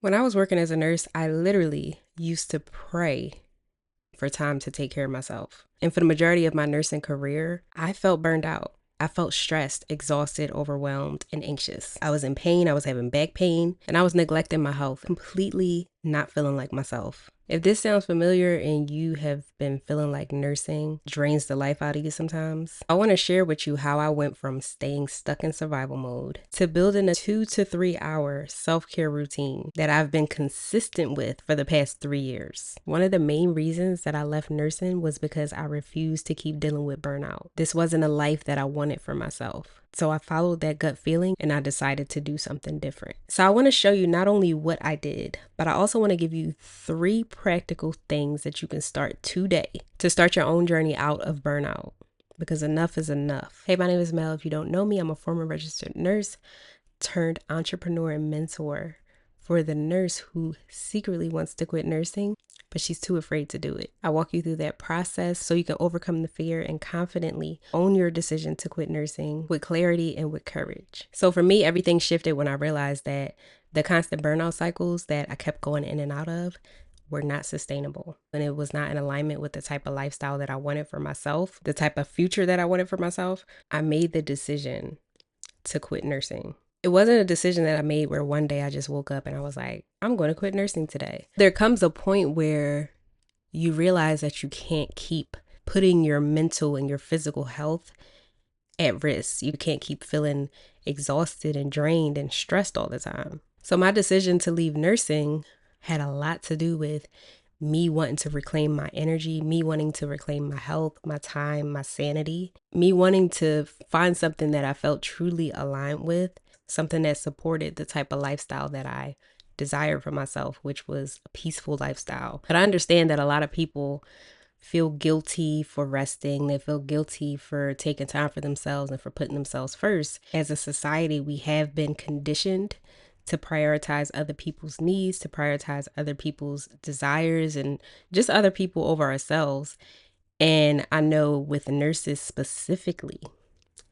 When I was working as a nurse, I literally used to pray for time to take care of myself. And for the majority of my nursing career, I felt burned out. I felt stressed, exhausted, overwhelmed, and anxious. I was in pain, I was having back pain, and I was neglecting my health, completely not feeling like myself. If this sounds familiar and you have been feeling like nursing drains the life out of you sometimes, I want to share with you how I went from staying stuck in survival mode to building a 2 to 3 hour self-care routine that I've been consistent with for the past 3 years. One of the main reasons that I left nursing was because I refused to keep dealing with burnout. This wasn't a life that I wanted for myself. So I followed that gut feeling and I decided to do something different. So I want to show you not only what I did, but I also want to give you 3 practical things that you can start today to start your own journey out of burnout, because enough is enough. Hey, my name is Mel. If you don't know me, I'm a former registered nurse turned entrepreneur and mentor for the nurse who secretly wants to quit nursing, but she's too afraid to do it. I walk you through that process so you can overcome the fear and confidently own your decision to quit nursing with clarity and with courage. So for me, everything shifted when I realized that the constant burnout cycles that I kept going in and out of were not sustainable. And it was not in alignment with the type of lifestyle that I wanted for myself, the type of future that I wanted for myself. I made the decision to quit nursing. It wasn't a decision that I made where one day I just woke up and I was like, I'm going to quit nursing today. There comes a point where you realize that you can't keep putting your mental and your physical health at risk. You can't keep feeling exhausted and drained and stressed all the time. So my decision to leave nursing had a lot to do with me wanting to reclaim my energy, me wanting to reclaim my health, my time, my sanity, me wanting to find something that I felt truly aligned with, something that supported the type of lifestyle that I desired for myself, which was a peaceful lifestyle. But I understand that a lot of people feel guilty for resting. They feel guilty for taking time for themselves and for putting themselves first. As a society, we have been conditioned to prioritize other people's needs, to prioritize other people's desires, and just other people over ourselves. And I know with nurses specifically,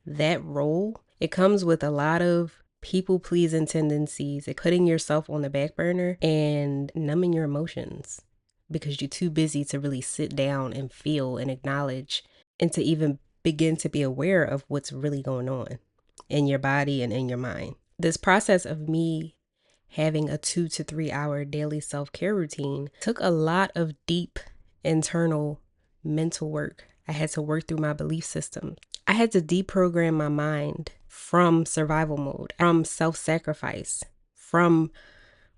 that role, it comes with a lot of people pleasing tendencies, putting yourself on the back burner and numbing your emotions because you're too busy to really sit down and feel and acknowledge and to even begin to be aware of what's really going on in your body and in your mind. This process of me having a 2 to 3 hour daily self-care routine took a lot of deep internal mental work. I had to work through my belief system. I had to deprogram my mind from survival mode, from self-sacrifice, from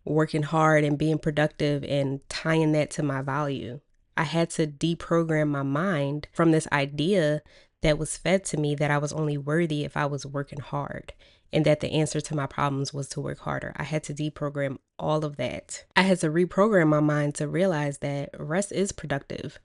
working hard and being productive and tying that to my value. I had to deprogram my mind from this idea that was fed to me that I was only worthy if I was working hard and that the answer to my problems was to work harder. I had to deprogram all of that. I had to reprogram my mind to realize that rest is productive.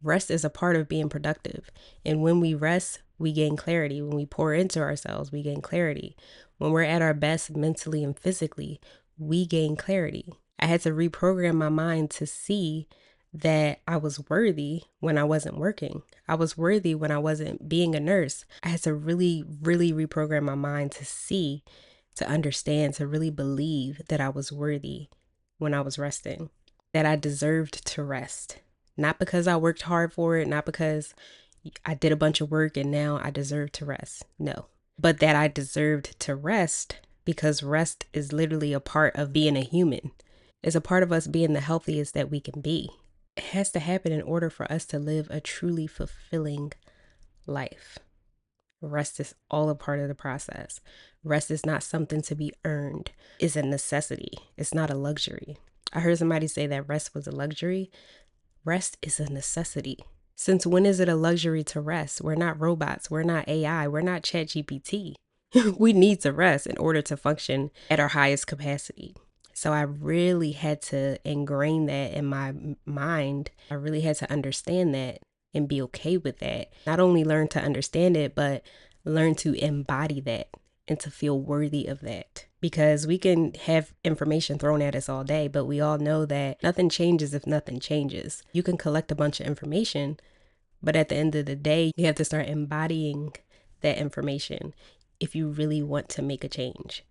Rest is a part of being productive. And when we rest, we gain clarity. When we pour into ourselves, we gain clarity. When we're at our best mentally and physically, we gain clarity. I had to reprogram my mind to see that I was worthy when I wasn't working. I was worthy when I wasn't being a nurse. I had to really, really reprogram my mind to see, to understand, to really believe that I was worthy when I was resting, that I deserved to rest. Not because I worked hard for it, not because I did a bunch of work and now I deserve to rest. No, but that I deserved to rest because rest is literally a part of being a human. It's a part of us being the healthiest that we can be. It has to happen in order for us to live a truly fulfilling life. Rest is all a part of the process. Rest is not something to be earned. It's a necessity. It's not a luxury. I heard somebody say that rest was a luxury. Rest is a necessity. Since when is it a luxury to rest? We're not robots. We're not AI. We're not ChatGPT. We need to rest in order to function at our highest capacity. So I really had to ingrain that in my mind. I really had to understand that and be okay with that. Not only learn to understand it, but learn to embody that and to feel worthy of that. Because we can have information thrown at us all day, but we all know that nothing changes if nothing changes. You can collect a bunch of information, but at the end of the day, you have to start embodying that information if you really want to make a change.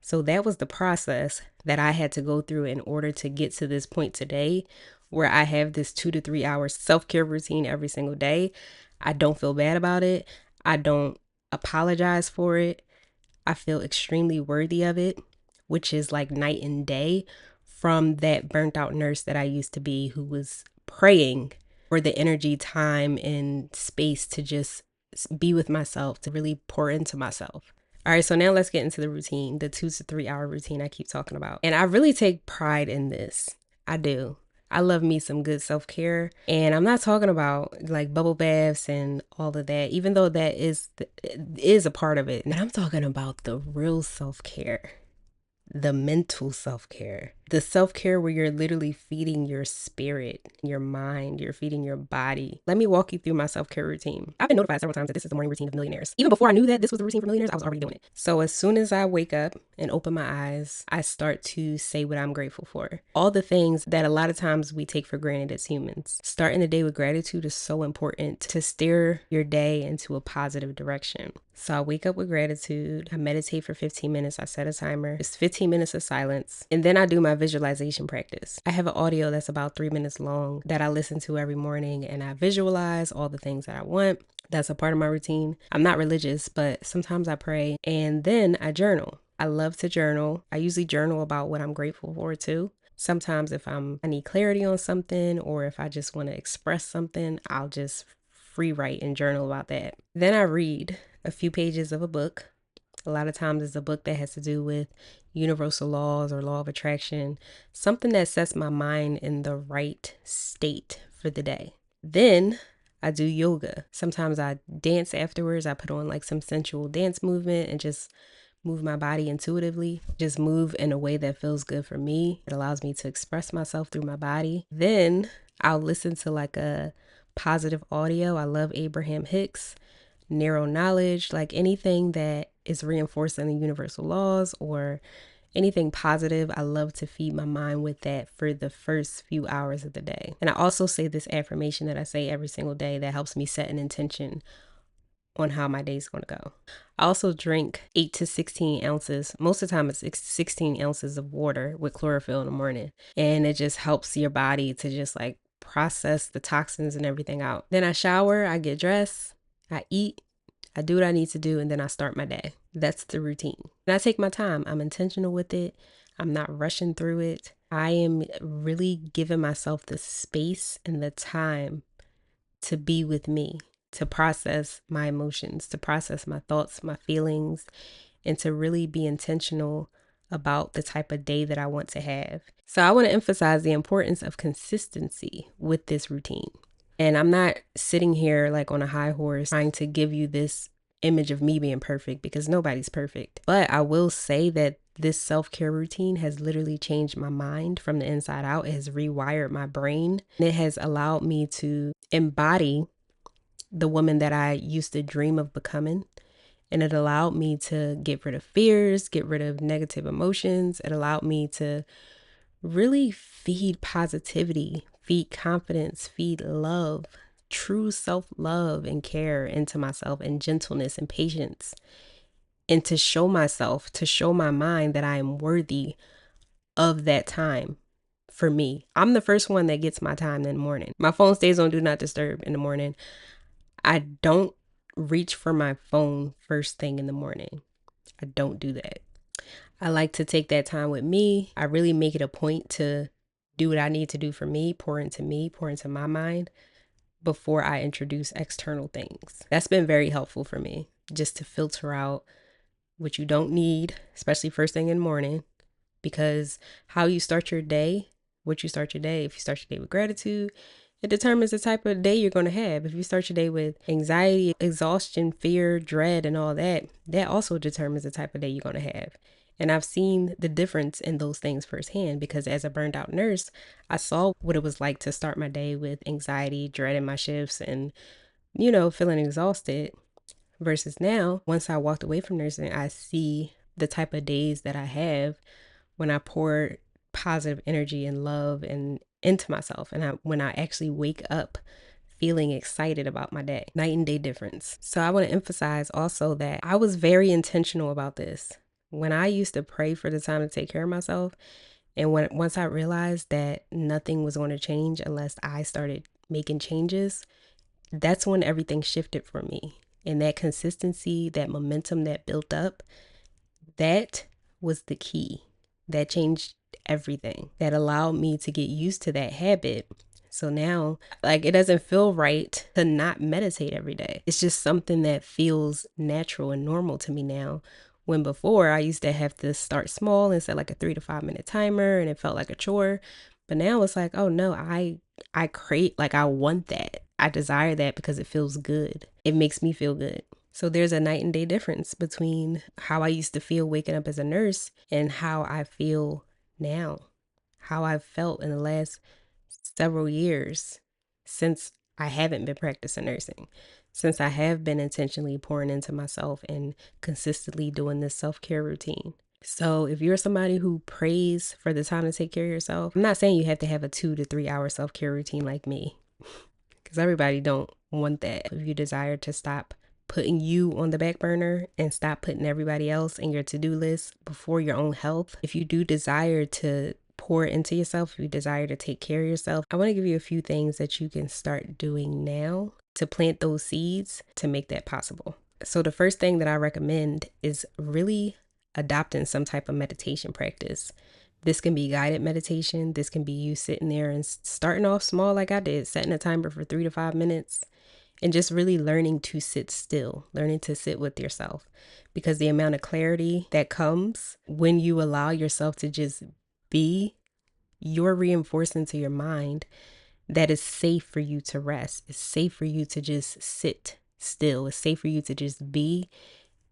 So that was the process that I had to go through in order to get to this point today where I have this 2 to 3 hour self-care routine every single day. I don't feel bad about it. I don't apologize for it. I feel extremely worthy of it, which is like night and day from that burnt out nurse that I used to be, who was praying for the energy, time, and space to just be with myself, to really pour into myself. All right, so now let's get into the routine, the 2 to 3 hour routine I keep talking about. And I really take pride in this. I do. I love me some good self-care. And I'm not talking about like bubble baths and all of that, even though that is a part of it. And I'm talking about the real self-care. The mental self-care, the self-care where you're literally feeding your spirit, your mind, you're feeding your body. Let me walk you through my self-care routine. I've been notified several times that this is the morning routine of millionaires. Even before I knew that this was the routine for millionaires, I was already doing it. So as soon as I wake up and open my eyes, I start to say what I'm grateful for. All the things that a lot of times we take for granted as humans. Starting the day with gratitude is so important to steer your day into a positive direction. So I wake up with gratitude. I meditate for 15 minutes. I set a timer. It's 15 minutes of silence. And then I do my visualization practice. I have an audio that's about 3 minutes long that I listen to every morning, and I visualize all the things that I want. That's a part of my routine. I'm not religious, but sometimes I pray, and then I journal. I love to journal. I usually journal about what I'm grateful for too. Sometimes if I need clarity on something, or if I just want to express something, I'll just free write and journal about that. Then I read a few pages of a book. A lot of times it's a book that has to do with universal laws or law of attraction, something that sets my mind in the right state for the day. Then I do yoga. Sometimes I dance afterwards. I put on like some sensual dance movement and just move my body intuitively, just move in a way that feels good for me. It allows me to express myself through my body. Then I'll listen to like a positive audio. I love Abraham Hicks, narrow knowledge, like anything that is reinforcing the universal laws or anything positive. I love to feed my mind with that for the first few hours of the day. And I also say this affirmation that I say every single day that helps me set an intention on how my day's going to go. I also drink 8 to 16 ounces. Most of the time it's 16 ounces of water with chlorophyll in the morning. And it just helps your body to just like process the toxins and everything out. Then I shower, I get dressed, I eat, I do what I need to do, and then I start my day. That's the routine. And I take my time. I'm intentional with it. I'm not rushing through it. I am really giving myself the space and the time to be with me, to process my emotions, to process my thoughts, my feelings, and to really be intentional about the type of day that I want to have. So I want to emphasize the importance of consistency with this routine. And I'm not sitting here like on a high horse trying to give you this image of me being perfect, because nobody's perfect. But I will say that this self-care routine has literally changed my mind from the inside out. It has rewired my brain. And it has allowed me to embody the woman that I used to dream of becoming. And it allowed me to get rid of fears, get rid of negative emotions. It allowed me to really feed positivity, feed confidence, feed love, true self-love and care into myself, and gentleness and patience. And to show myself, to show my mind that I am worthy of that time for me. I'm the first one that gets my time in the morning. My phone stays on do not disturb in the morning. I don't reach for my phone first thing in the morning. I don't do that. I like to take that time with me. I really make it a point to do what I need to do for me, pour into my mind before I introduce external things. That's been very helpful for me, just to filter out what you don't need, especially first thing in the morning, because how you start your day, if you start your day with gratitude, it determines the type of day you're going to have. If you start your day with anxiety, exhaustion, fear, dread, and all that, that also determines the type of day you're going to have. And I've seen the difference in those things firsthand, because as a burned out nurse, I saw what it was like to start my day with anxiety, dreading my shifts, and, feeling exhausted. Versus now, once I walked away from nursing, I see the type of days that I have when I pour positive energy and love and into myself, and when I actually wake up feeling excited about my day. Night and day difference. So I want to emphasize also that I was very intentional about this. When I used to pray for the time to take care of myself, and once I realized that nothing was going to change unless I started making changes, that's when everything shifted for me. And that consistency, that momentum that built up, that was the key. That changed everything. That allowed me to get used to that habit. So now, like, it doesn't feel right to not meditate every day. It's just something that feels natural and normal to me now. When before I used to have to start small and set like a 3 to 5 minute timer, and it felt like a chore. But now it's like, oh no, I crave, like, I want that. I desire that because it feels good. It makes me feel good. So there's a night and day difference between how I used to feel waking up as a nurse and how I feel now, how I've felt in the last several years since I haven't been practicing nursing, since I have been intentionally pouring into myself and consistently doing this self-care routine. So if you're somebody who prays for the time to take care of yourself, I'm not saying you have to have a 2 to 3 hour self-care routine like me, because everybody don't want that. If you desire to stop putting you on the back burner and stop putting everybody else in your to-do list before your own health, if you do desire to pour into yourself, if you desire to take care of yourself, I want to give you a few things that you can start doing now to plant those seeds to make that possible. So the first thing that I recommend is really adopting some type of meditation practice. This can be guided meditation. This can be you sitting there and starting off small like I did, setting a timer for 3 to 5 minutes and just really learning to sit still, learning to sit with yourself, because the amount of clarity that comes when you allow yourself to just be, you're reinforcing to your mind that it's safe for you to rest. It's safe for you to just sit still. It's safe for you to just be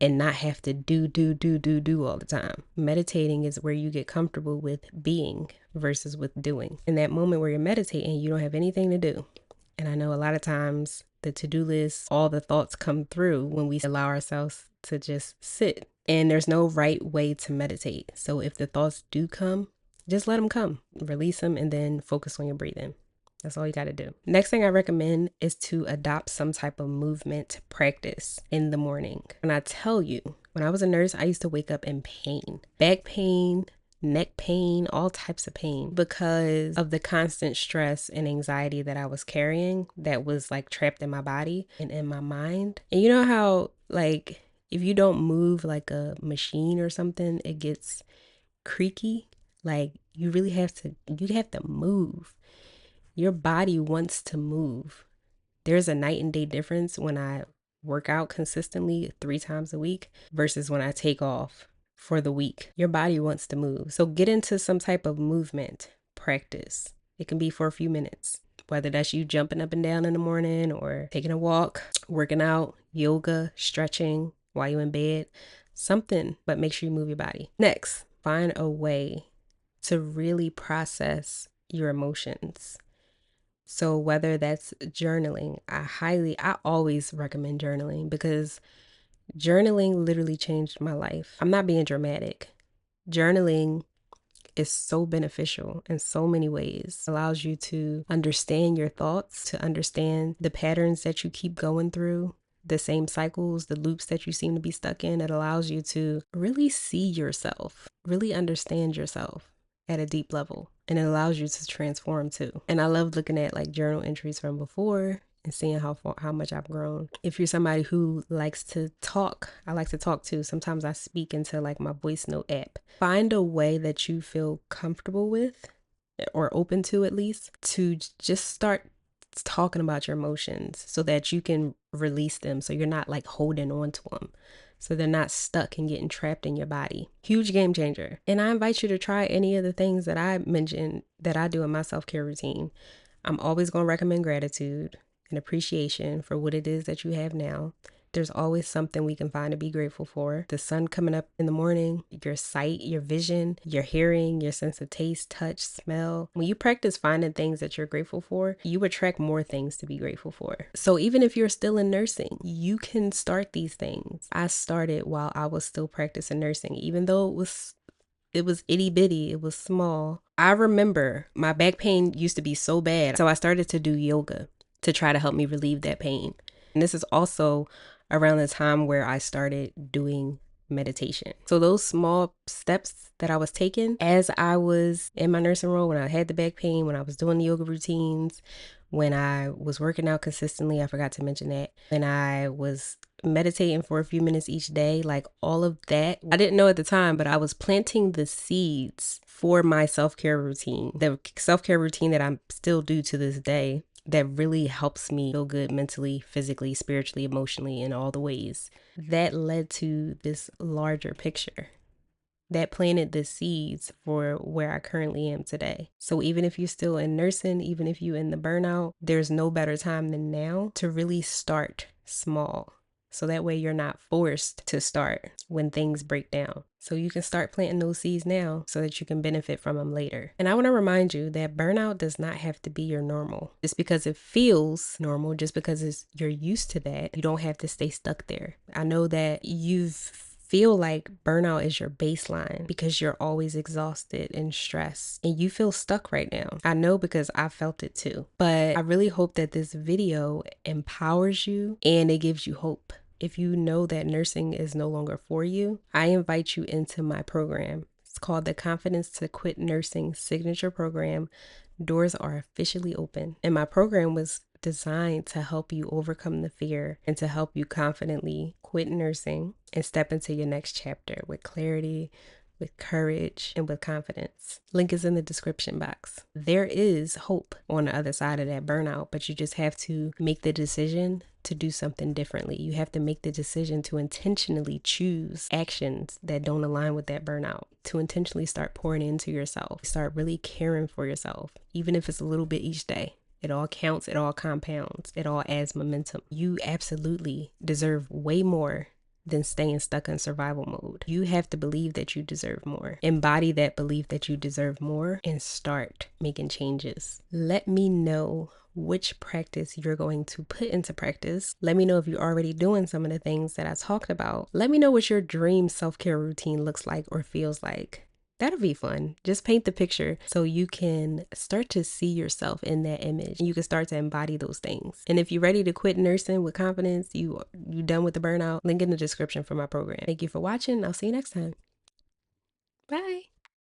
and not have to do all the time. Meditating is where you get comfortable with being versus with doing. In that moment where you're meditating, you don't have anything to do. And I know a lot of times the to-do list, all the thoughts come through when we allow ourselves to just sit. And there's no right way to meditate. So if the thoughts do come, just let them come, release them, and then focus on your breathing. That's all you got to do. Next thing I recommend is to adopt some type of movement practice in the morning. And I tell you, when I was a nurse, I used to wake up in pain, back pain, neck pain, all types of pain, because of the constant stress and anxiety that I was carrying that was like trapped in my body and in my mind. And you know how, like, if you don't move like a machine or something, it gets creaky. Like, you have to move. Your body wants to move. There's a night and day difference when I work out consistently 3 times a week versus when I take off for the week. Your body wants to move. So get into some type of movement practice. It can be for a few minutes, whether that's you jumping up and down in the morning or taking a walk, working out, yoga, stretching while you're in bed, something, but make sure you move your body. Next, find a way to really process your emotions. So whether that's journaling, I always recommend journaling, because journaling literally changed my life. I'm not being dramatic. Journaling is so beneficial in so many ways. It allows you to understand your thoughts, to understand the patterns that you keep going through, the same cycles, the loops that you seem to be stuck in. It allows you to really see yourself, really understand yourself at a deep level. And it allows you to transform too. And I love looking at like journal entries from before and seeing how much I've grown. If you're somebody who likes to talk, I like to talk too. Sometimes I speak into like my voice note app. Find a way that you feel comfortable with, or open to at least, to just start talking about your emotions so that you can release them, so you're not like holding on to them, so they're not stuck and getting trapped in your body. Huge game changer. And I invite you to try any of the things that I mentioned that I do in my self-care routine. I'm always going to recommend gratitude and appreciation for what it is that you have now. There's always something we can find to be grateful for. The sun coming up in the morning, your sight, your vision, your hearing, your sense of taste, touch, smell. When you practice finding things that you're grateful for, you attract more things to be grateful for. So even if you're still in nursing, you can start these things. I started while I was still practicing nursing, even though it was itty bitty, it was small. I remember my back pain used to be so bad, so I started to do yoga to try to help me relieve that pain. And this is also around the time where I started doing meditation. So those small steps that I was taking as I was in my nursing role, when I had the back pain, when I was doing the yoga routines, when I was working out consistently, I forgot to mention that, when I was meditating for a few minutes each day, like all of that, I didn't know at the time, but I was planting the seeds for my self-care routine, the self-care routine that I still do to this day, that really helps me feel good mentally, physically, spiritually, emotionally, in all the ways. That led to this larger picture that planted the seeds for where I currently am today. So even if you're still in nursing, even if you're in the burnout, there's no better time than now to really start small. So that way you're not forced to start when things break down. So you can start planting those seeds now so that you can benefit from them later. And I want to remind you that burnout does not have to be your normal. Just because it feels normal, just because you're used to that, you don't have to stay stuck there. I know that feel like burnout is your baseline because you're always exhausted and stressed and you feel stuck right now. I know because I felt it too. But I really hope that this video empowers you and it gives you hope. If you know that nursing is no longer for you, I invite you into my program. It's called the Confidence to Quit Nursing Signature Program. Doors are officially open. And my program was designed to help you overcome the fear and to help you confidently quit nursing and step into your next chapter with clarity, with courage, and with confidence. Link is in the description box. There is hope on the other side of that burnout, but you just have to make the decision to do something differently. You have to make the decision to intentionally choose actions that don't align with that burnout, to intentionally start pouring into yourself, start really caring for yourself, even if it's a little bit each day. It all counts, it all compounds, it all adds momentum. You absolutely deserve way more than staying stuck in survival mode. You have to believe that you deserve more. Embody that belief that you deserve more and start making changes. Let me know which practice you're going to put into practice. Let me know if you're already doing some of the things that I talked about. Let me know what your dream self-care routine looks like or feels like. That'll be fun. Just paint the picture so you can start to see yourself in that image. You can start to embody those things. And if you're ready to quit nursing with confidence, you done with the burnout, link in the description for my program. Thank you for watching. I'll see you next time. Bye.